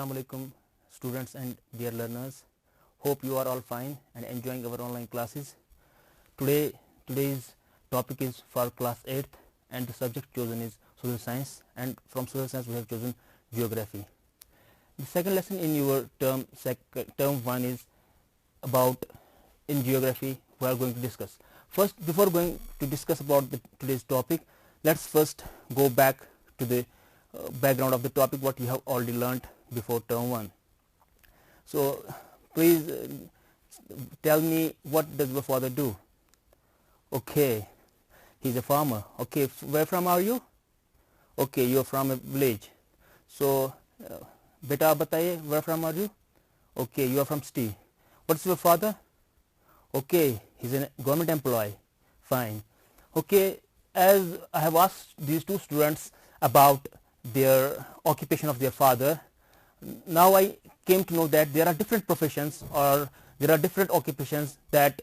Assalamu alaikum students and dear learners. Hope you are all fine and enjoying our online classes. Today's topic is for class 8th and the subject chosen is social science, and from social science we have chosen geography. The second lesson in your term 1 is about in geography we are going to discuss. First, before going to discuss about today's topic, let's first go back to the background of the topic, what you have already learnt before term 1. So please tell me, what does your father do? Okay, he's a farmer. Okay, where from are you? Okay, you are from a village. So beta bataiye, where from are you? Okay, you are from city. What's your father? Okay, he's a government employee. Fine. Okay, as I have asked these two students about their occupation of their father, now I came to know that there are different professions or there are different occupations that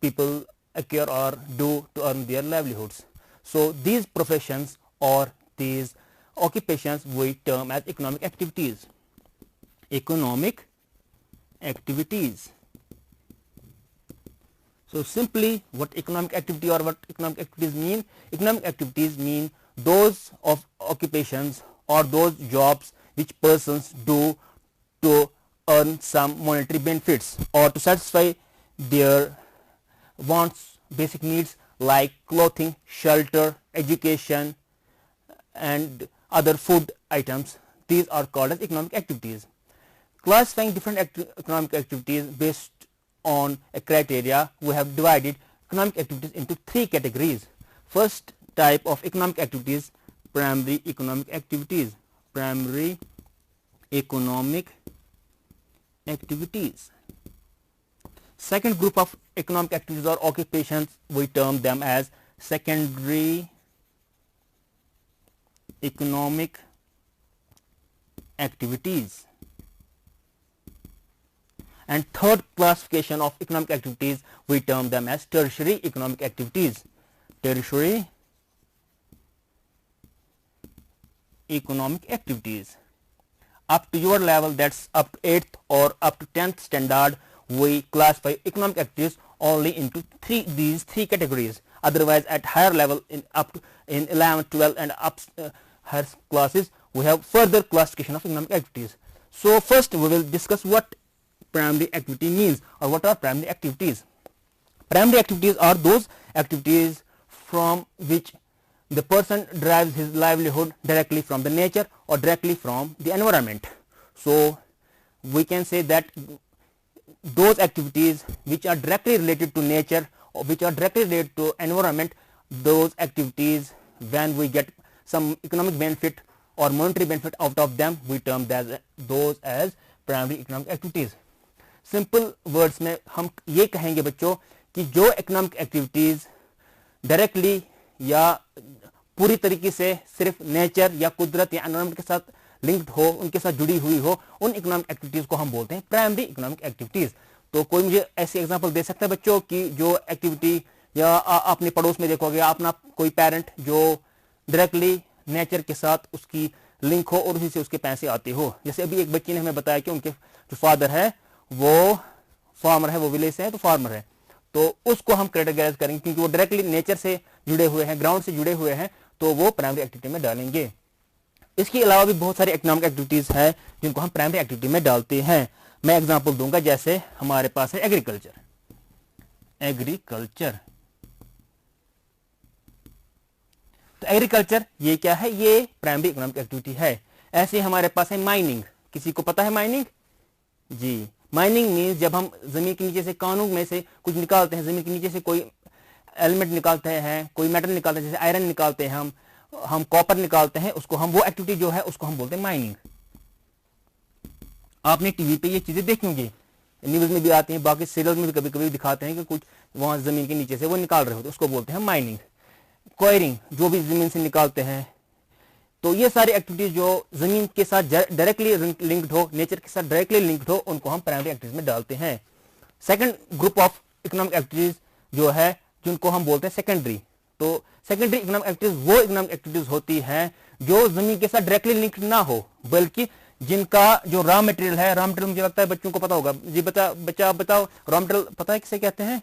people acquire or do to earn their livelihoods. So these professions or these occupations we term as economic activities. Economic activities. So simply, what economic activity or what economic activities mean? Economic activities mean those of occupations or those jobs which persons do to earn some monetary benefits or to satisfy their wants, basic needs like clothing, shelter, education and other food items. These are called as economic activities. Classifying different economic activities based on a criteria, we have divided economic activities into 3 categories. First type of economic activities, primary economic activities. Primary economic activities. Second group of economic activities or occupations, we term them as secondary economic activities. And third classification of economic activities, we term them as tertiary economic activities. Tertiary economic activities. Up to your level, that's up to 8th or up to 10th standard, we classify economic activities only into these three categories. Otherwise, at higher level, in 11, 12 and up higher classes, we have further classification of economic activities. So first we will discuss what primary activity means or what are primary activities. Primary activities are those activities from which the person derives his livelihood directly from the nature or directly from the environment. So we can say that those activities which are directly related to nature or which are directly related to environment, those activities, when we get some economic benefit or monetary benefit out of them, we term those as primary economic activities. Simple words में हम ये कहेंगे बच्चों कि जो economic activities directly या पूरी तरीके से सिर्फ नेचर या कुदरत या एनवायरनमेंट के साथ लिंक्ड हो, उनके साथ जुड़ी हुई हो, उन इकोनॉमिक एक्टिविटीज को हम बोलते हैं प्राइमरी इकोनॉमिक एक्टिविटीज. तो कोई मुझे ऐसी एग्जांपल दे सकता है बच्चों कि जो एक्टिविटी या अपने पड़ोस में देखोगे अपना कोई पेरेंट जो डायरेक्टली नेचर के साथ उसकी लिंक हो और उसी से उसके पैसे आते हो. जैसे अभी एक बच्ची ने हमें बताया कि उनके जो फादर है वो फार्मर है, वो विलेज से है तो फार्मर है, तो उसको हम कैटेगराइज करेंगे क्योंकि वो डायरेक्टली नेचर से जुड़े हुए हैं, ग्राउंड से जुड़े हुए हैं, तो वो प्राइमरी एक्टिविटी में डालेंगे. इसके अलावा भी बहुत सारी इकोनॉमिक एक्टिविटीज है जिनको हम प्राइमरी एक्टिविटी में डालते हैं. मैं एग्जांपल दूंगा, जैसे हमारे पास है एग्रीकल्चर. एग्रीकल्चर तो एग्रीकल्चर ये क्या है? ये प्राइमरी इकोनॉमिक एक्टिविटी है. ऐसे हमारे पास है माइनिंग. किसी को पता है माइनिंग? जी, माइनिंग मीन्स जब हम जमीन के नीचे से कानून में से कुछ निकालते हैं, जमीन के नीचे से कोई एलिमेंट निकालते हैं, कोई मेटल निकालते हैं, जैसे आयरन निकालते हैं, हम कॉपर निकालते हैं, उसको हम वो एक्टिविटी जो है उसको हम बोलते हैं माइनिंग. आपने टीवी पे ये चीजें देखी होंगी, न्यूज में भी आती हैं, बाकी सीरियल में भी कभी कभी दिखाते हैं कि कुछ वहां जमीन के नीचे से वो निकाल रहे होते हैं, उसको बोलते हैं माइनिंग. क्वायरिंग, जो भी जमीन से निकालते हैं, तो ये सारी एक्टिविटीज जो जमीन के साथ डायरेक्टली लिंक्ड हो, नेचर के साथ डायरेक्टली लिंक्ड हो, उनको हम प्राइमरी एक्टिविटीज में डालते हैं. Second group of economic activities जो है जिनको हम बोलते हैं सेकेंडरी. तो सेकेंडरी इकोनॉमिक एक्टिविटीज वो इकोनॉमिक एक्टिविटीज होती हैं जो जमीन के साथ डायरेक्टली लिंक्ड ना हो, बल्कि जिनका जो रॉ मटेरियल है, रॉ मटेरियल मुझे लगता है बच्चों को पता होगा जी, बच्चा बताओ रॉ मटेरियल पता है किसे कहते हैं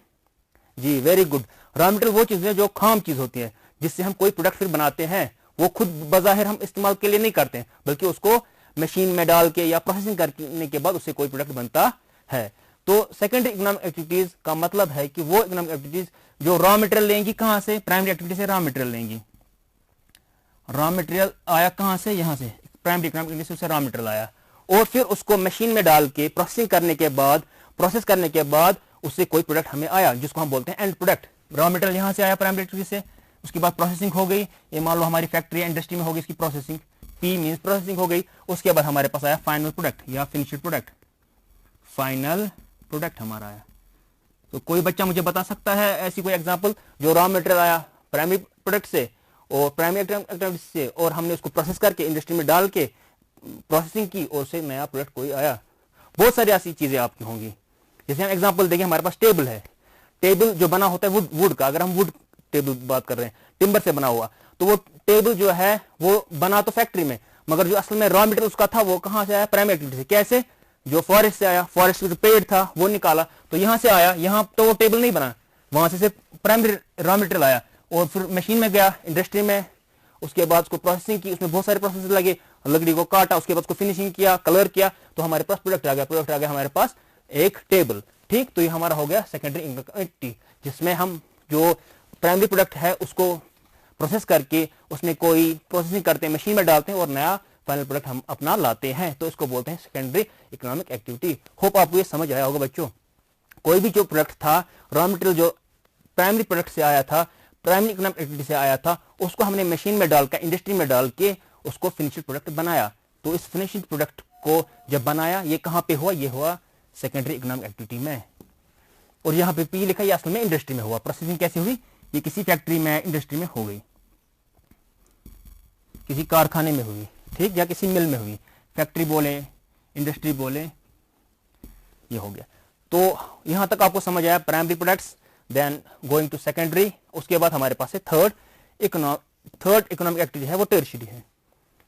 जी, वेरी गुड। रॉ मटेरियल वो चीज है जो खाम चीज होती है, जिससे हम कोई प्रोडक्ट फिर बनाते हैं। वो खुद बजाहिर हम इस्तेमाल के लिए नहीं करते हैं, बल्कि उसको मशीन में डाल के या प्रोसेसिंग करने के बाद उससे कोई प्रोडक्ट बनता है। तो सेकेंडरी इकोनॉमिक एक्टिविटीज का मतलब है कि वो इकोनॉमिक एक्टिविटीज जो रॉ मटेरियल लेंगी कहां से, प्राइमरी एक्टिविटी से रॉ मटेरियल लेंगी। रॉ मटेरियल आया कहां से, यहां से, प्राइमरी इकोनॉमिक एक्टिविटी से रॉ मटेरियल आया, और फिर उसको मशीन में डाल के प्रोसेसिंग करने के बाद, प्रोसेस करने के बाद उससे कोई प्रोडक्ट हमें आया, जिसको हम बोलते हैं एंड प्रोडक्ट। रॉ मटेरियल यहां से आया प्राइमरी एक्टिविटी से, उसके बाद प्रोसेसिंग हो गई, ये मान लो हमारी फैक्ट्री या इंडस्ट्री में होगी इसकी प्रोसेसिंग, पी मींस प्रोसेसिंग हो गई, उसके बाद हमारे पास आया फाइनल प्रोडक्ट या फिनिश्ड प्रोडक्ट, फाइनल प्रोडक्ट हमारा आया। तो कोई बच्चा मुझे बता सकता है ऐसी कोई एग्जांपल जो रॉ मटेरियल आया प्राइमरी प्रोडक्ट से और प्राइमरी एक्टिविटी से, और हमने उसको प्रोसेस करके इंडस्ट्री में डाल के प्रोसेसिंग की और उससे नया प्रोडक्ट कोई आया। बहुत सारी ऐसी चीजें आपकी होंगी। जैसे हम एग्जांपल देंगे, हमारे पास टेबल है, टेबल जो बना होता है वुड का, अगर हम वुड टेबल बात कर रहे हैं, टिम्बर से बना हुआ, तो वो टेबल जो है वो बना तो फैक्ट्री में, मगर जो असल में रॉ मटेरियल उसका था वो कहां से आया, प्राइमरी एक्टिविटी से। कैसे, जो फॉरेस्ट से आया, फॉरेस्ट में जो पेड़ था वो निकाला, तो यहां से आया, यहां तो वो टेबल नहीं बना, वहां से सिर्फ प्राइमरी रॉ मटेरियल आया, और फिर मशीन में गया, इंडस्ट्री में, उसके बाद उसको प्रोसेसिंग की, उसमें बहुत सारे प्रोसेस लगे, लकड़ी को काटा, उसके बाद उसको फिनिशिंग किया, कलर किया, तो हमारे पास प्रोडक्ट आ गया, प्रोडक्ट आ गया हमारे पास एक टेबल। ठीक, तो ये हमारा हो गया सेकेंडरी इकोनॉमिक एक्टिविटी, जिसमें हम जो प्राइमरी प्रोडक्ट है उसको प्रोसेस करके उसमें कोई प्रोसेसिंग करते हैं, मशीन में डालते हैं और नया फाइनल प्रोडक्ट हम अपना लाते हैं, तो इसको बोलते हैं सेकेंडरी इकोनॉमिक एक्टिविटी। होप आपको ये समझ आया होगा बच्चों। कोई भी जो प्रोडक्ट था, रॉ मटेरियल जो प्राइमरी प्रोडक्ट से आया था, प्राइमरी इकोनॉमिक एक्टिविटी से आया था, उसको हमने मशीन में डालकर, इंडस्ट्री में डाल के उसको फिनिश्ड प्रोडक्ट बनाया। तो इस फिनिश्ड प्रोडक्ट को जब बनाया, ये कहां पे हुआ, ये हुआ सेकेंडरी इकोनॉमिक एक्टिविटी में। और यहां पे पी लिखा, ये असल में इंडस्ट्री में हुआ। प्रोसेसिंग कैसे हुई, ये किसी फैक्ट्री में, इंडस्ट्री में हो गई, किसी कारखाने में हुई, ठीक, या किसी मिल में हुई, फैक्ट्री बोले, इंडस्ट्री बोले, ये हो गया। तो यहां तक आपको समझ आया primary products, then going to secondary, उसके बाद हमारे पास है थर्ड इकोनॉमिक एक्टिविटी है, वो टर्शियरी है।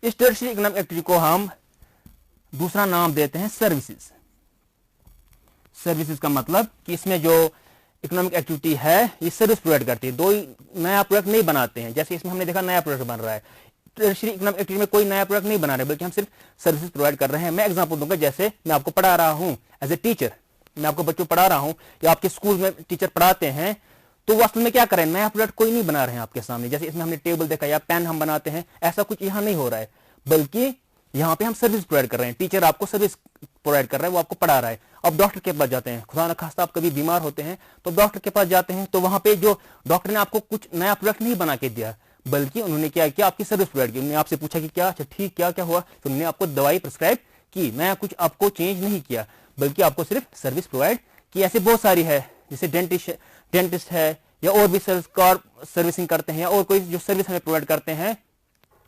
इस टर्शियरी इकोनॉमिक एक्टिविटी को हम दूसरा नाम देते हैं सर्विसेज। सर्विसेज का मतलब कि इसमें जो इकोनॉमिक एक्टिविटी है ये सर्विस प्रोवाइड करती है, दो नया प्रोडक्ट नहीं बनाते हैं। जैसे इसमें हमने देखा नया प्रोडक्ट बन रहा है, टर्शियरी इकोनॉमिक एक्टिविटी में कोई नया प्रोडक्ट नहीं बना रहे, बल्कि हम सिर्फ सर्विसेज प्रोवाइड कर रहे हैं। मैं एग्जांपल दूंगा, जैसे मैं आपको पढ़ा रहा हूं एज ए टीचर, मैं आपको बच्चों पढ़ा रहा हूं, या आपके स्कूल में टीचर पढ़ाते हैं, तो वो असल में क्या कर रहे हैं, नया प्रोडक्ट कोई नहीं बना रहे हैं आपके सामने। जैसे इसमें हमने टेबल देखा या पेन हम बनाते हैं, ऐसा कुछ यहां नहीं हो रहा है, बल्कि यहां पे हम सर्विस प्रोवाइड कर रहे हैं। टीचर आपको सर्विस प्रोवाइड कर रहा है, वो आपको पढ़ा रहा है। अब डॉक्टर के पास जाते हैं, खुदा न खास्ता आप कभी बीमार होते हैं तो डॉक्टर के पास जाते हैं, तो वहां पे जो डॉक्टर ने आपको कुछ नया प्रोडक्ट नहीं बना के दिया, बल्कि उन्होंने क्या किया, आपकी सर्विस प्रोवाइड की। उन्होंने आपसे पूछा कि क्या, अच्छा ठीक, क्या क्या हुआ, तो उन्होंने आपको दवाई प्रिस्क्राइब की, नया कुछ आपको चेंज नहीं किया, बल्कि आपको सिर्फ सर्विस प्रोवाइड की। ऐसे बहुत सारी है, जैसे डेंटिस्ट है, या और भी कार सर्विसिंग करते हैं, या और कोई जो सर्विस हमें प्रोवाइड करते हैं,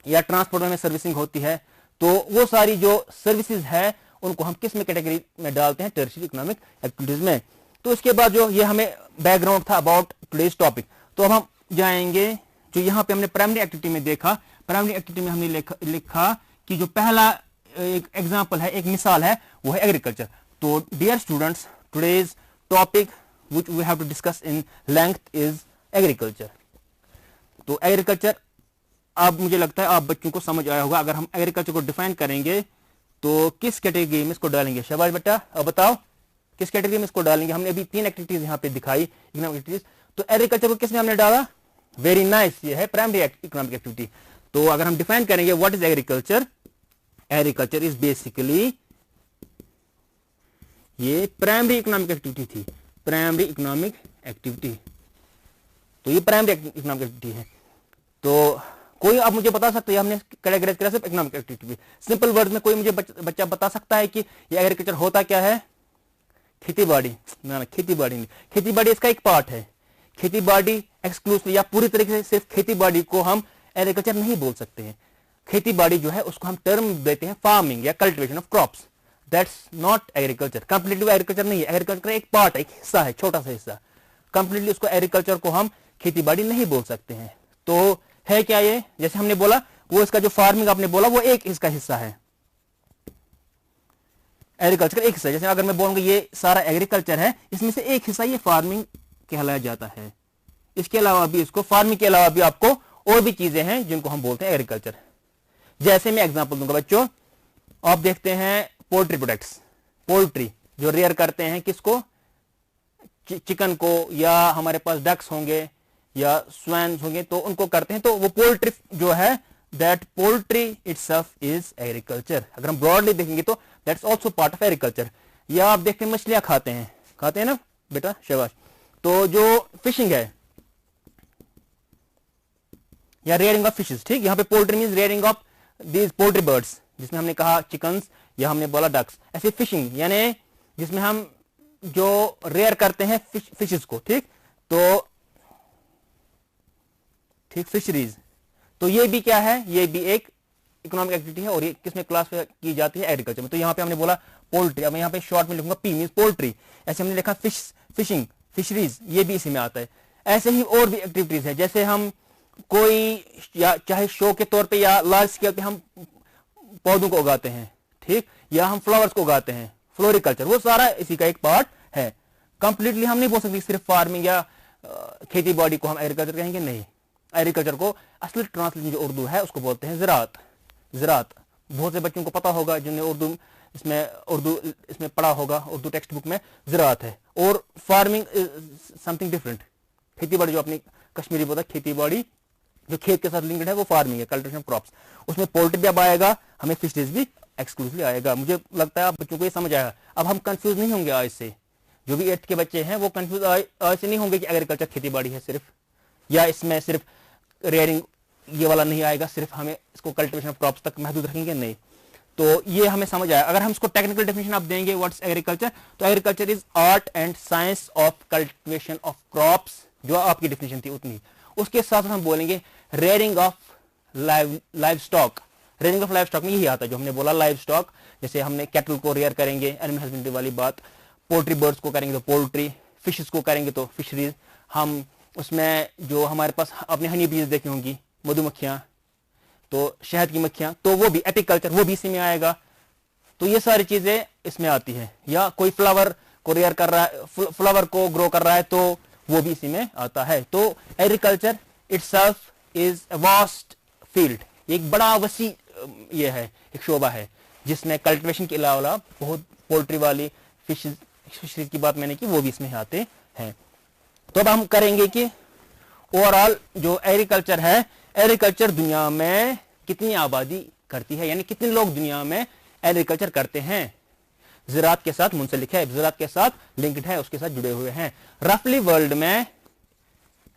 या ट्रांसपोर्ट में सर्विसिंग होती है। तो वो सारी जो सर्विसेज है उनको हम किस में कैटेगरी में डालते हैं, टर्शियरी इकोनॉमिक एक्टिविटीज में। तो इसके बाद जो ये हमें बैकग्राउंड था अबाउट टुडेज टॉपिक, तो अब हम जाएंगे जो यहाँ पे हमने प्राइमरी एक्टिविटी में देखा। प्राइमरी एक्टिविटी में हमने लिखा कि जो पहला एक एग्जांपल है, एक मिसाल है, वो है एग्रीकल्चर। तो dear students, today's topic which we have to discuss in length is agriculture. तो एग्रीकल्चर, अब मुझे लगता है आप बच्चों को समझ आया होगा। अगर हम एग्रीकल्चर को डिफाइन करेंगे तो किस कैटेगरी में इसको डालेंगे, शाबाश बेटा, अब बताओ किस कैटेगरी में इसको डालेंगे। हमने अभी 3 एक्टिविटीज यहाँ पे दिखाई, इकोनॉमिक एक्टिविटीज। तो एग्रीकल्चर को किस में हमने डाला, वेरी नाइस, ये है प्राइमरी इकोनॉमिक एक्टिविटी। तो अगर हम डिफाइन करेंगे what is agriculture, agriculture is basically, ये प्राइमरी इकोनॉमिक एक्टिविटी थी, प्राइमरी इकोनॉमिक एक्टिविटी। तो ये प्राइमरी इकोनॉमिक एक्टिविटी है। तो कोई आप मुझे बता सकते हैं, हमने कैटेगराइज किया सिर्फ इकोनॉमिक एक्टिविटी। सिंपल वर्ड में कोई मुझे बच्चा बता सकता है कि ये एग्रीकल्चर होता क्या है, खेती-बाड़ी, ना खेती-बाड़ी नहीं, खेती-बाड़ी इसका एक पार्ट है। खेती-बाड़ी एक्सक्लूसिव या पूरी तरीके से सिर्फ खेती-बाड़ी को हम एग्रीकल्चर नहीं बोल सकते हैं। खेती-बाड़ी जो है उसको हम टर्म देते हैं फार्मिंग या cultivation of crops, that's not agriculture. Completely agriculture नहीं है, एग्रीकल्चर एक पार्ट है, एक हिस्सा है, छोटा सा हिस्सा। कंप्लीटली उसको एग्रीकल्चर को हम खेती-बाड़ी नहीं बोल सकते हैं। तो है क्या ये, जैसे हमने बोला, वो इसका जो फार्मिंग आपने बोला वो एक इसका हिस्सा है, एग्रीकल्चर का एक हिस्सा। जैसे अगर मैं बोलूंगा ये सारा एग्रीकल्चर है, इसमें से एक हिस्सा ये फार्मिंग कहलाया जाता है। इसके अलावा भी, इसको फार्मिंग के अलावा भी आपको और भी चीजें हैं जिनको हम बोलते हैं एग्रीकल्चर। जैसे मैं एग्जांपल दूंगा बच्चों, आप देखते हैं पोल्ट्री प्रोडक्ट्स, पोल्ट्री जो रेयर करते हैं किसको, चिकन को, या हमारे पास डक्स होंगे या स्वैन्स होंगे तो उनको करते हैं, तो वो पोल्ट्री जो है, that poultry itself is agriculture. अगर हम ब्रॉडली देखेंगे तो that's also part of agriculture. या आप देखते हैं मछलियां खाते हैं ना बेटा, शाबाश। तो जो फिशिंग है या रेयरिंग ऑफ फिशेस, ठीक, यहाँ पे poultry means rearing of these poultry birds, जिसमें हमने कहा चिकन्स या हमने बोला डक्स। ऐसे फिशिंग यानी जिसमें हम जो रेयर करते हैं फिशेस को, ठीक, तो ठीक फिशरीज, तो ये भी क्या है, ये भी एक इकोनॉमिक एक्टिविटी है और ये किसमें क्लास की जाती है, एग्रीकल्चर में। तो यहाँ पे हमने बोला पोल्ट्री, अब यहाँ पे शॉर्ट में लिखूंगा पी मींस पोल्ट्री। ऐसे हमने लिखा फिशिंग, फिशरीज, ये भी इसी में आता है। ऐसे ही और भी एक्टिविटीज है, जैसे हम कोई या चाहे शो के तौर पे या लार्ज स्केल पे हम पौधों को उगाते हैं, ठीक, या हम फ्लावर्स को उगाते हैं, फ्लोरिकल्चर, वो सारा इसी का एक पार्ट है। कंप्लीटली हम नहीं बोल सकते सिर्फ फार्मिंग या खेती बाड़ी को हम एग्रीकल्चर कहेंगे, नहीं। एग्रीकल्चर को असली ट्रांसलेशन जो उर्दू है उसको बोलते हैं ज़राअत। ज़राअत बहुत से बच्चों को पता होगा जिन्हें उर्दू इसमें पढ़ा होगा, उर्दू टेक्स्ट बुक में ज़राअत है। और फार्मिंग समथिंग डिफरेंट। खेती बाड़ी जो अपनी कश्मीरी बोलता है, खेती बाड़ी जो खेत के साथ लिंक्ड है वो फार्मिंग है, कल्टीवेशन ऑफ क्रॉप्स। उसमें पोल्ट्री भी अब आएगा, हमें फिशरीज भी एक्सक्लूसिवली आएगा। मुझे लगता है आप बच्चों को ये समझ आएगा। अब हम कंफ्यूज नहीं होंगे आज से, जो भी 8th के बच्चे हैं वो कंफ्यूज आज से नहीं होंगे कि एग्रीकल्चर खेती बाड़ी है सिर्फ, या इसमें सिर्फ रेयरिंग ये वाला नहीं आएगा, सिर्फ हमें इसको कल्टीवेशन ऑफ क्रॉप्स तक महदूद रखेंगे, नहीं। तो ये हमें समझ आया। अगर हम इसको टेक्निकल डेफिनेशन आप देंगे व्हाट्स एग्रीकल्चर, तो agriculture is art and science of cultivation of crops, जो आपकी डेफिनेशन थी उतनी। उसके साथ हम बोलेंगे rearing of live stock. Rearing of live stock में यही आता है जो हमने बोला, लाइव स्टॉक। जैसे हमने कैटल को रेयर करेंगे, एनिमल हस्बेंड्री वाली बात, पोल्ट्री बर्ड्स को करेंगे तो पोल्ट्री, फिशेस को करेंगे तो फिशरीज। हम उसमें जो हमारे पास अपने हनी बीज देखी होंगी, मधुमक्खियां, तो शहद की मक्खियां, तो वो भी एपिकल्चर, वो भी इसी में आएगा। तो ये सारी चीजें इसमें आती हैं। या कोई फ्लावर को रेयर कर रहा है, फ्लावर को ग्रो कर रहा है, तो वो भी इसी में आता है। तो agriculture itself is a vast field, एक बड़ा वसी ये है, एक शोबा है जिसमें कल्टीवेशन के अलावा बहुत पोल्ट्री वाली फिशरीज की बात मैंने की, वो भी इसमें आते हैं। तो अब हम करेंगे कि ओवरऑल जो एग्रीकल्चर है, एग्रीकल्चर दुनिया में कितनी आबादी करती है, यानी कितने लोग दुनिया में एग्रीकल्चर करते हैं। ज़राअत के साथ मुंसलिक है, ज़राअत के साथ लिंक्ड है, उसके साथ जुड़े हुए हैं। रफली वर्ल्ड में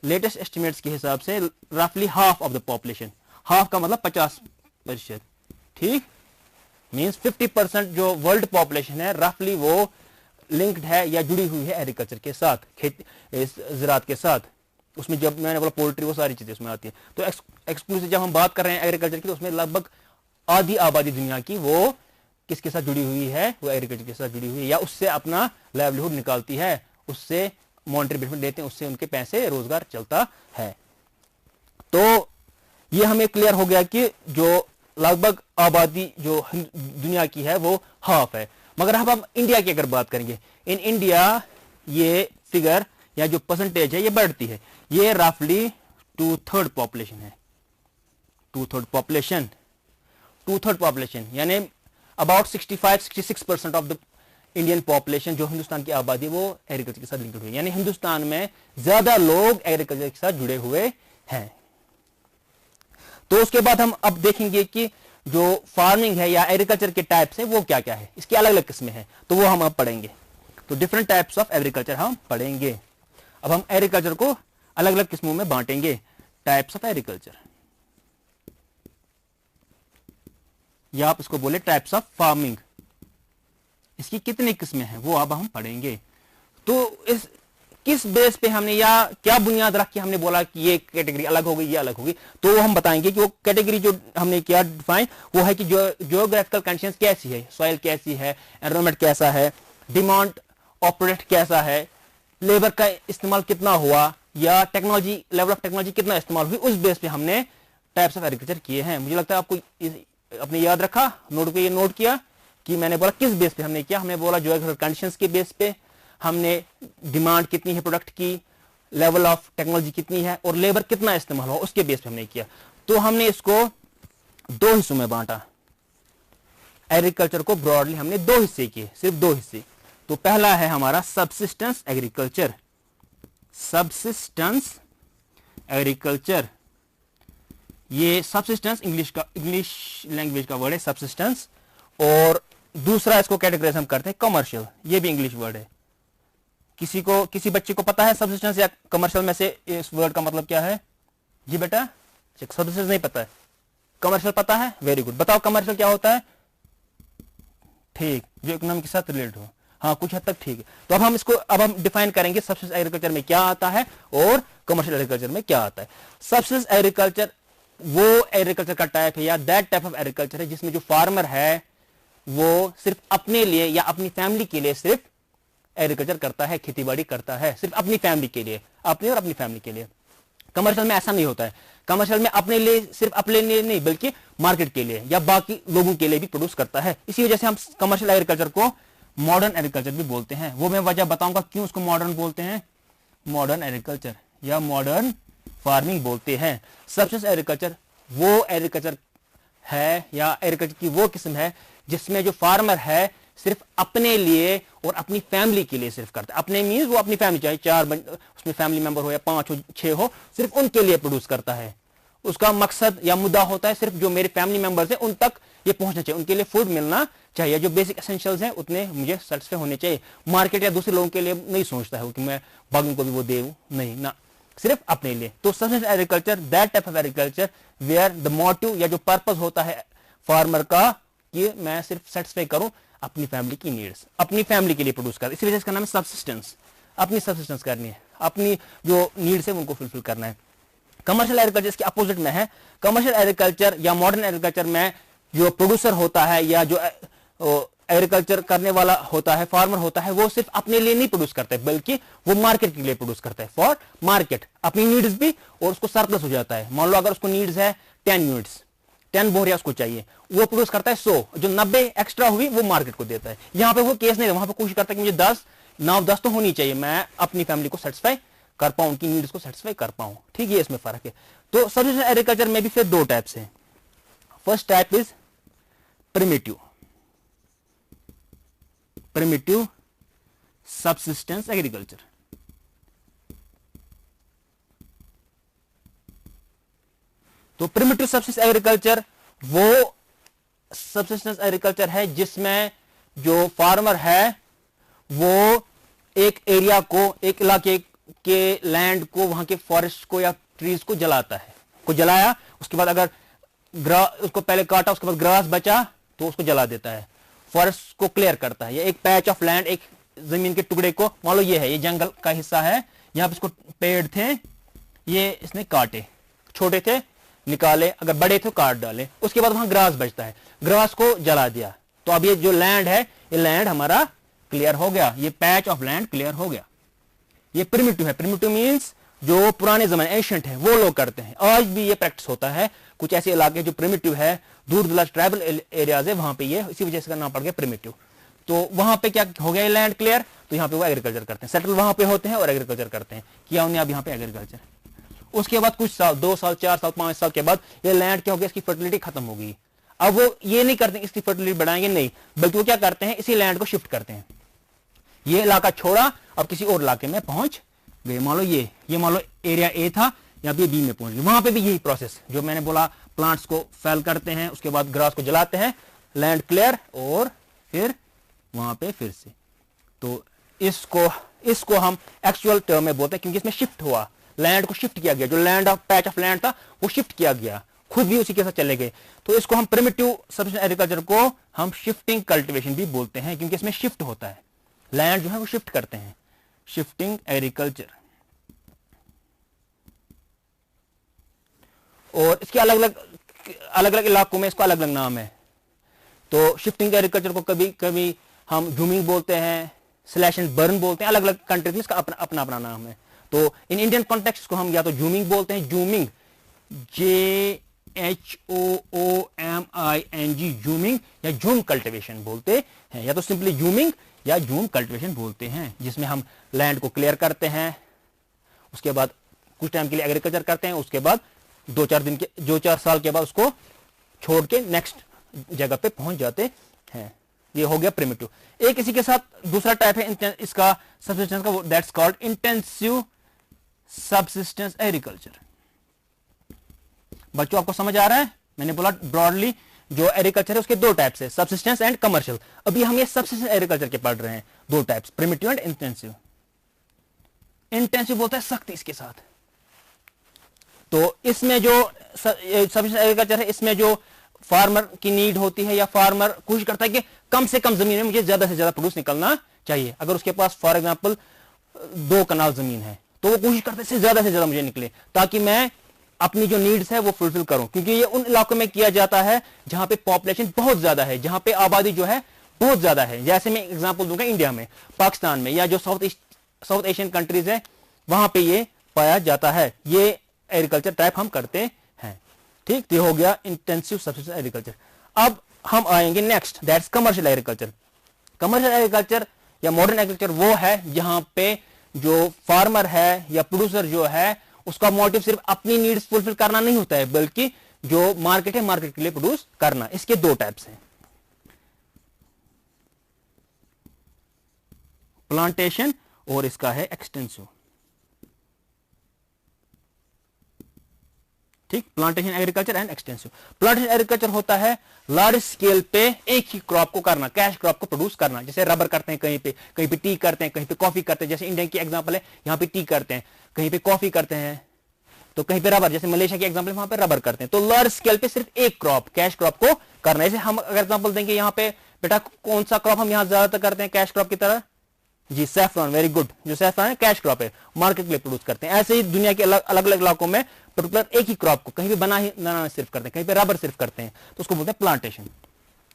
लेटेस्ट एस्टिमेट्स के हिसाब से रफली half of the population, half का मतलब 50%, ठीक, मींस 50% जो वर्ल्ड पॉपुलेशन है रफली वो लिंक्ड है या जुड़ी हुई है एग्रीकल्चर के साथ, खेती ज़राअत के साथ। उसमें जब मैंने बोला पोल्ट्री, वो सारी चीजें उसमें आती है। तो एक्सक्लूसिव जब हम बात कर रहे हैं एग्रीकल्चर की, तो उसमें लगभग आधी आबादी दुनिया की वो किसके साथ जुड़ी हुई है, वो एग्रीकल्चर के साथ जुड़ी हुई है, या उससे अपना लाइवलीहुड निकालती है, उससे मॉनेटरी बेनिफिट देते हैं, उससे उनके पैसे रोजगार चलता है। तो ये हमें क्लियर हो गया कि जो लगभग आबादी जो दुनिया की है वो हाफ है। मगर अब हम इंडिया की अगर बात करेंगे, इन इंडिया ये फिगर या जो परसेंटेज है ये बढ़ती है। ये रफली 2/3 पॉपुलेशन है, 2/3 पॉपुलेशन यानी about 65-66% of the Indian population जो हिंदुस्तान की आबादी वो एग्रीकल्चर के साथ लिंक्ड हुई है, यानी हिंदुस्तान में ज्यादा लोग एग्रीकल्चर के साथ जुड़े हुए हैं। तो उसके बाद हम अब देखेंगे कि जो फार्मिंग है या एग्रीकल्चर के टाइप्स है वो क्या क्या है, इसकी अलग अलग किस्में हैं, तो वो हम अब पढ़ेंगे। तो डिफरेंट टाइप्स ऑफ एग्रीकल्चर हम पढ़ेंगे। अब हम एग्रीकल्चर को अलग अलग किस्मों में बांटेंगे, टाइप्स ऑफ एग्रीकल्चर, या आप इसको बोले टाइप्स ऑफ फार्मिंग। इसकी कितनी किस्में हैं वो अब हम पढ़ेंगे। तो इस किस बेस पे हमने या क्या बुनियाद रख के हमने बोला कि ये कैटेगरी अलग हो गई, ये अलग होगी, तो हम बताएंगे कि वो कैटेगरी जो हमने किया डिफाइन वो है कि जो जियोग्राफिकल कंडीशंस कैसी है, सॉइल कैसी है, एनवायरनमेंट कैसा है, डिमांड ऑपरेट कैसा है, लेबर का इस्तेमाल कितना हुआ, या टेक्नोलॉजी, लेवल ऑफ टेक्नोलॉजी कितना इस्तेमाल हुई, उस बेस पे हमने टाइप्स ऑफ एग्रीकल्चर किए हैं। मुझे लगता है आपको अपने याद रखा, नोट पे ये नोट किया कि मैंने बोला किस बेस पे हमने किया, हमने बोला ज्योग्राफिकल कंडीशंस के बेस पे, हमने डिमांड कितनी है प्रोडक्ट की, लेवल ऑफ टेक्नोलॉजी कितनी है और लेबर कितना इस्तेमाल हुआ, उसके बेस पे हमने किया। तो हमने इसको दो हिस्सों में बांटा, एग्रीकल्चर को ब्रॉडली हमने दो हिस्से किए, सिर्फ दो हिस्से। तो पहला है हमारा सबसिस्टेंस एग्रीकल्चर, सबसिस्टेंस एग्रीकल्चर, ये सबसिस्टेंस इंग्लिश लैंग्वेज का वर्ड है सबसिस्टेंस। और दूसरा इसको कैटेगराइज हम करते हैं कमर्शियल, ये भी इंग्लिश वर्ड है। किसी बच्चे को पता है सबसिस्टेंस या कमर्शियल में से इस वर्ड का मतलब क्या है? जी बेटा, सबसिस्टेंस नहीं पता है, कमर्शियल पता है, वेरी गुड। बताओ कमर्शियल क्या होता है? ठीक, जो इकोनॉमी के साथ रिलेटेड हो, हाँ कुछ हद तक ठीक है। तो अब हम डिफाइन करेंगे सबसिस्टेंस एग्रीकल्चर में क्या आता है और कमर्शियल एग्रीकल्चर में क्या आता है। सबसिस्टेंस एग्रीकल्चर वो एग्रीकल्चर का टाइप है या दैट टाइप ऑफ एग्रीकल्चर है जिसमें जो फार्मर है वो सिर्फ अपने लिए या अपनी फैमिली के लिए सिर्फ एग्रीकल्चर करता है, खेतीबाड़ी करता है, सिर्फ अपनी फैमिली के लिए, अपनी और अपनी फैमिली के लिए। कमर्शियल में ऐसा नहीं होता है। कमर्शियल में अपने लिए, सिर्फ अपने लिए नहीं बल्कि मार्केट के लिए या बाकी लोगों के लिए भी प्रोड्यूस करता है। इसी वजह से हम कमर्शियल एग्रीकल्चर को मॉडर्न एग्रीकल्चर भी बोलते हैं। वो मैं वजह बताऊंगा क्यों उसको मॉडर्न बोलते हैं, मॉडर्न एग्रीकल्चर या मॉडर्न फार्मिंग बोलते हैं। सबसिस्टेंस एग्रीकल्चर वो एग्रीकल्चर है या एग्रीकल्चर की वो किस्म है जिसमें जो फार्मर है सिर्फ अपने लिए और अपनी फैमिली के लिए सिर्फ करता है। अपने मीन्स वो अपनी फैमिली, चाहे चार उसमें फैमिली मेंबर हो या 5 हो 6 हो, सिर्फ उनके लिए प्रोड्यूस करता है। उसका मकसद या मुद्दा होता है सिर्फ जो मेरे फैमिली मेंबर्स हैं उन तक ये पहुंचना चाहिए, उनके लिए फूड मिलना चाहिए, जो बेसिक एसेंशियल्स हैं उतने मुझे सेटिस्फाई होने चाहिए। मार्केट या दूसरे लोगों के लिए नहीं सोचता है कि मैं बाकी को भी वो दूं, नहीं ना, सिर्फ अपने लिए। तो subsistence agriculture that type of agriculture where the motive या जो पर्पस होता है फार्मर का कि मैं सिर्फ सेटिस्फाई करूं अपनी फैमिली की नीड्स, अपनी फैमिली के लिए प्रोड्यूस कर, इसी वजह से इसका नाम है सबसिस्टेंस। अपनी सबसिस्टेंस करनी है, अपनी जो नीड्स है उनको फुलफिल करना है। कमर्शियल एग्रीकल्चर इसके अपोजिट में है। कमर्शियल एग्रीकल्चर या मॉडर्न एग्रीकल्चर में जो प्रोड्यूसर होता है या जो एग्रीकल्चर करने वाला होता है, फार्मर होता है, वो सिर्फ अपने लिए नहीं प्रोड्यूस करता है बल्कि वो मार्केट के लिए प्रोड्यूस करता है, फॉर मार्केट, अपनी नीड्स भी, और उसको सरप्लस हो जाता है। मान लो अगर उसको नीड्स है 10 यूनिट्स, 10 बोरिया उसको चाहिए, वो प्रोड्यूस करता है 100, जो 90 एक्स्ट्रा हुई वो मार्केट को देता है। यहां पे वो केस नहीं है, वहां पे कोशिश करता है कि मुझे 10 9 10 तो होनी चाहिए, मैं अपनी फैमिली को सेटिस्फाई कर पाऊं, उनकी नीड्स को सेटिस्फाई कर पाऊं। ठीक है, इसमें फर्क है। तो सबसिस्टेंस एग्रीकल्चर में भी फिर दो टाइप्स हैं। First type is primitive subsistence agriculture. तो प्रिमिटिव सबसिस्टेंस एग्रीकल्चर वो सबसिस्टेंस एग्रीकल्चर है जिसमें जो फार्मर है वो एक एरिया को, एक इलाके के लैंड को, वहां के फॉरेस्ट को या ट्रीज को जलाता है, को जलाया, उसके बाद अगर उसको पहले काटा, उसके बाद ग्रास बचा तो उसको जला देता है, फॉरेस्ट को क्लियर करता है। या एक पैच ऑफ लैंड, एक जमीन के टुकड़े को, मान लो ये है, ये जंगल का हिस्सा है, यहां पे इसको पेड़ थे, ये इसने काटे, छोटे थे निकाले, अगर बड़े थे काट डाले, उसके बाद वहां ग्रास बचता है, ग्रास को जला दिया, तो अब ये जो लैंड है, ये लैंड हमारा क्लियर हो गया, ये पैच ऑफ लैंड क्लियर हो गया। ये प्रिमिटिव है। प्रिमिटिव मींस जो पुराने जमाने, एंशिएंट है, वो लोग करते हैं। आज भी ये प्रैक्टिस होता है, कुछ ऐसे इलाके जो प्रिमिटिव है, दूर दराज ट्राइबल एरियाज है, वहां पे ये, इसी वजह से इसका नाम पड़ गया प्रिमिटिव। तो वहां पे क्या हो गया, लैंड क्लियर, तो यहाँ पे वो एग्रीकल्चर करते हैं, सेटल वहां पे होते हैं और एग्रीकल्चर करते हैं, किया उन्हें अब यहाँ पे एग्रीकल्चर। उसके बाद कुछ साल, 2 साल 4 साल 5 साल के बाद ये लैंड क्या हो गया, इसकी फर्टिलिटी खत्म हो गई। अब वो ये नहीं करते इसकी फर्टिलिटी बढ़ाएंगे, नहीं, बल्कि वो क्या करते हैं, इसी लैंड को शिफ्ट करते हैं। ये इलाका छोड़ा, अब किसी और इलाके में पहुंच गए। मान लो ये मान लो एरिया ए था, यहाँ पे बी में पहुंच गए। वहां पे भी यही प्रोसेस जो मैंने बोला, प्लांट्स को फेल करते हैं, उसके बाद ग्रास को जलाते हैं, लैंड क्लियर, और फिर वहां पे फिर से। तो इसको हम एक्चुअल टर्म में बोलते हैं, क्योंकि इसमें शिफ्ट हुआ, लैंड को शिफ्ट किया गया, जो land of patch of land था वो शिफ्ट किया गया, खुद भी उसी के साथ चले गए। तो इसको हम प्रिमिटिव सबसिस्टेंस एग्रीकल्चर को हम शिफ्टिंग कल्टीवेशन भी बोलते हैं, क्योंकि इसमें शिफ्ट होता है, लैंड जो है वो शिफ्ट करते हैं, शिफ्टिंग एग्रीकल्चर। और इसके अलग अलग इलाकों में इसको अलग अलग नाम है। तो शिफ्टिंग एग्रीकल्चर को कभी कभी हम जूमिंग बोलते हैं, स्लैश एंड बर्न बोलते हैं, अलग अलग कंट्रीज में इसका अपना अपना नाम है। तो इन इंडियन कॉन्टेक्स्ट को हम या तो जूमिंग बोलते हैं, जूमिंग JOOMING, HOOMING, ह्यूमिंग या ह्यूम कल्टीवेशन बोलते हैं, या तो सिंपली ह्यूमिंग या ह्यूम कल्टीवेशन बोलते हैं, जिसमें हम लैंड को क्लियर करते हैं, उसके बाद कुछ टाइम के लिए एग्रीकल्चर करते हैं, उसके बाद 2-4 साल के बाद उसको छोड़ के नेक्स्ट जगह पे पहुंच जाते हैं। ये हो गया प्रिमिटिव। एक इसी के साथ दूसरा टाइप है इसका सबसिस्टेंस का, that's called intensive subsistence agriculture. बच्चों आपको समझ आ रहा है? मैंने बोला ब्रॉडली जो एग्रीकल्चर है उसके दो टाइप्स है, सबसिस्टेंस एंड कमर्शियल। अभी हम ये सबसिस्टेंस एग्रीकल्चर के पढ़ रहे हैं, दो types, primitive and intensive. Intensive बोलता है सख्ती इसके साथ। तो इसमें जो सबसिस्टेंस एग्रीकल्चर है, इसमें जो फार्मर की नीड होती है या फार्मर कोशिश करता है कि कम से कम जमीन में मुझे ज्यादा से ज्यादा प्रोड्यूस निकलना चाहिए। अगर उसके पास फॉर एग्जांपल 2 कनाल जमीन है तो वो कोशिश करता है से ज्यादा मुझे निकले, ताकि मैं अपनी जो नीड्स है वो फुलफिल करूं, क्योंकि ये उन इलाकों में किया जाता है जहां पे पॉपुलेशन बहुत ज्यादा है, जहां पे आबादी जो है बहुत ज्यादा है। जैसे मैं एग्जांपल दूंगा इंडिया में, पाकिस्तान में, या जो साउथ एशियन कंट्रीज है वहां पे ये पाया जाता है। ये एग्रीकल्चर टाइप हम करते हैं। ठीक, तो हो गया इंटेंसिव सबसिस्टेंस एग्रीकल्चर। अब हम आएंगे next, that's commercial agriculture. Commercial agriculture या मॉडर्न एग्रीकल्चर वो है जहां पे जो फार्मर है या प्रोड्यूसर जो है उसका मोटिव सिर्फ अपनी नीड्स फुलफिल करना नहीं होता है, बल्कि जो मार्केट है मार्केट के लिए प्रोड्यूस करना। इसके दो टाइप्स हैं, प्लांटेशन और इसका है एक्सटेंसिव। ठीक, plantation agriculture and extensive. Plantation agriculture होता है लार्ज स्केल पे एक ही क्रॉप को करना, कैश क्रॉप को प्रोड्यूस करना। जैसे रबर करते हैं कहीं पे टी करते हैं, कहीं पे कॉफी करते हैं। जैसे इंडिया की एग्जांपल है, यहां पे टी करते हैं, कहीं पे कॉफी करते हैं, तो कहीं पे रबर। जैसे मलेशिया की एग्जांपल, वहां पे रबर करते हैं। तो लार्ज स्केल पे सिर्फ एक क्रॉप, कैश क्रॉप को करना है। जैसे हम अगर एग्जांपल देंगे यहाँ पे, बेटा कौन सा क्रॉप हम यहाँ ज्यादातर करते हैं कैश क्रॉप की तरह? जी, सैफरॉन। Very good. जो सैफरॉन है कैश क्रॉप है, मार्केट के लिए प्रोड्यूस करते हैं। ऐसे ही दुनिया के अलग अलग इलाकों में पर्टिकुलर एक ही क्रॉप को कहीं पे बनाना सिर्फ करते हैं, कहीं पे रबर सिर्फ करते हैं, तो उसको बोलते हैं प्लांटेशन।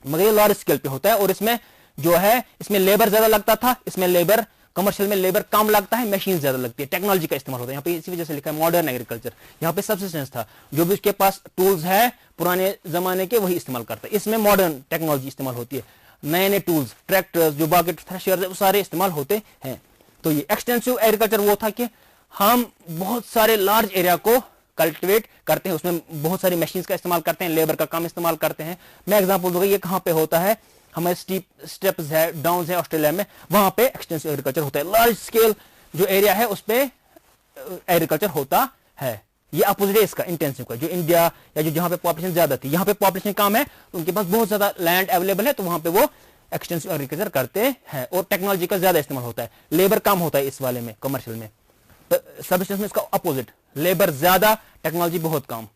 मगर ये लार्ज स्केल पे होता है और इसमें जो है इसमें लेबर ज्यादा लगता था, इसमें लेबर कमर्शियल में लेबर कम लगता है, मशीन ज्यादा लगती है, टेक्नोलॉजी का इस्तेमाल होता है। यहाँ पे इसी वजह से लिखा है मॉडर्न एग्रीकल्चर। यहाँ पे सबसिस्टेंस था, जो भी उसके पास टूल्स है पुराने जमाने के वही इस्तेमाल करता है। इसमें मॉडर्न टेक्नोलॉजी इस्तेमाल होती है, नए नए टूल्स, ट्रैक्टर्स, जो बाकी थ्रेशर्स है वो सारे इस्तेमाल होते हैं। तो ये एक्सटेंसिव एग्रीकल्चर वो था कि हम बहुत सारे लार्ज एरिया को कल्टिवेट करते हैं, उसमें बहुत सारी मशीन्स का इस्तेमाल करते हैं, लेबर का कम इस्तेमाल करते हैं। मैं एग्जांपल दूंगा, ये कहां पे होता है, हमारे स्टेप्स है, डाउन्स है ऑस्ट्रेलिया में, वहां पे एक्सटेंसिव एग्रीकल्चर होता है। लार्ज स्केल जो एरिया है उस पे एग्रीकल्चर होता है। ये अपोजिट है इसका, इंटेंसिव का। जो इंडिया या जो जहां पे पॉपुलेशन ज्यादा थी, यहाँ पे पॉपुलेशन कम है, तो उनके पास बहुत ज्यादा लैंड अवेलेबल है, तो वहां पे वो एक्सटेंसिव एग्रीकल्चर करते हैं और टेक्नोलॉजी का ज्यादा इस्तेमाल होता है, लेबर कम होता है इस वाले में, कमर्शियल में। सबसिस्टेंस में इसका अपोजिट, लेबर ज्यादा, टेक्नोलॉजी बहुत कम।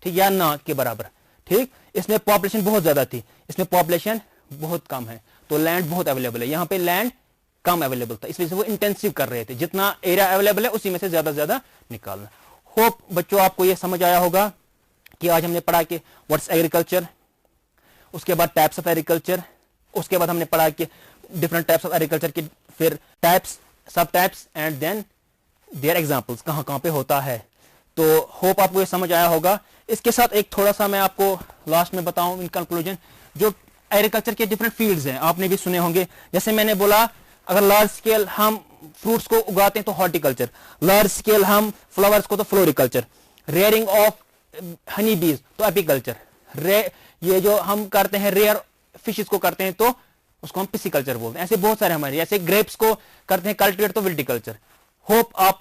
ठीक, या ना के बराबर। ठीक, इसमें पॉपुलेशन बहुत ज्यादा थी, इसमें पॉपुलेशन बहुत कम है, तो लैंड बहुत अवेलेबल है। यहाँ पे लैंड कम अवेलेबल था, इस वजह से वो इंटेंसिव कर रहे थे, जितना एरिया अवेलेबल है उसी में से ज्यादा निकालना। होप बच्चों आपको ये समझ आया होगा कि आज हमने पढ़ा कि व्हाट्स एग्रीकल्चर, उसके बाद टाइप्स ऑफ एग्रीकल्चर, उसके बाद हमने पढ़ा कि डिफरेंट टाइप्स ऑफ एग्रीकल्चर की, फिर टाइप्स, सब types and then their examples, कहां कहां पे होता है। तो होप आपको ये समझ आया होगा। इसके साथ एक थोड़ा सा मैं आपको लास्ट में बताऊं इन कंक्लूजन, जो एग्रीकल्चर के डिफरेंट फील्ड्स हैं, आपने भी सुने होंगे। जैसे मैंने बोला, अगर लार्ज स्केल हम फ्रूट्स को उगाते हैं तो हॉर्टिकल्चर, लार्ज स्केल हम फ्लावर्स को तो फ्लोरिकल्चर, रेयरिंग ऑफ हनी बीज तो एपीकल्चर, ये जो हम करते हैं रेयर फिशेस को करते हैं तो उसको हम पिसिकल्चर बोलते हैं। ऐसे बहुत सारे हमारे, जैसे ग्रेप्स को करते हैं कल्टिवेट तो विल्टिकल्चर। होप आप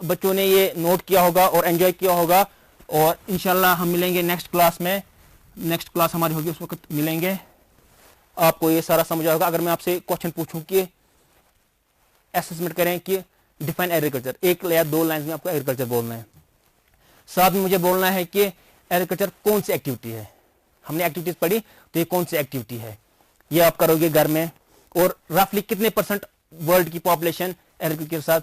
बच्चों ने ये नोट किया होगा और एंजॉय किया होगा, और इंशाल्लाह हम मिलेंगे नेक्स्ट क्लास में। नेक्स्ट क्लास हमारी होगी, उस वक्त मिलेंगे। आपको ये सारा समझ आएगा। अगर मैं आपसे क्वेश्चन पूछूं कि असेसमेंट करें कि डिफाइन एग्रीकल्चर, 1 या 2 लाइन में आपको एग्रीकल्चर बोलना है, साथ में मुझे बोलना है कि एग्रीकल्चर कौन सी एक्टिविटी है। हमने एक्टिविटीज पढ़ी, तो ये कौन सी एक्टिविटी है, ये आप करोगे घर में। और रफली कितने % वर्ल्ड की पॉपुलेशन एग्रीकल्चर के साथ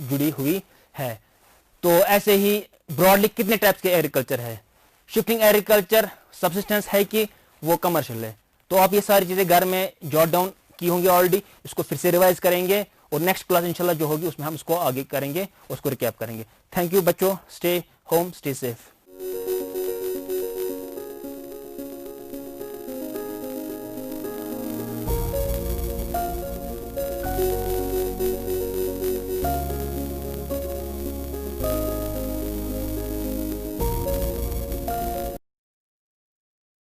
जुड़ी हुई है। तो ऐसे ही ब्रॉडली कितने टाइप्स के एग्रीकल्चर है, शिफ्टिंग एग्रीकल्चर सबसिस्टेंस है कि वो कमर्शियल है। तो आप ये सारी चीजें घर में जॉट डाउन की होंगी ऑलरेडी, इसको फिर से रिवाइज करेंगे और नेक्स्ट क्लास इंशाल्लाह जो होगी उसमें हम इसको आगे करेंगे, उसको रिकैप करेंगे। थैंक यू बच्चों, स्टे होम, स्टे सेफ।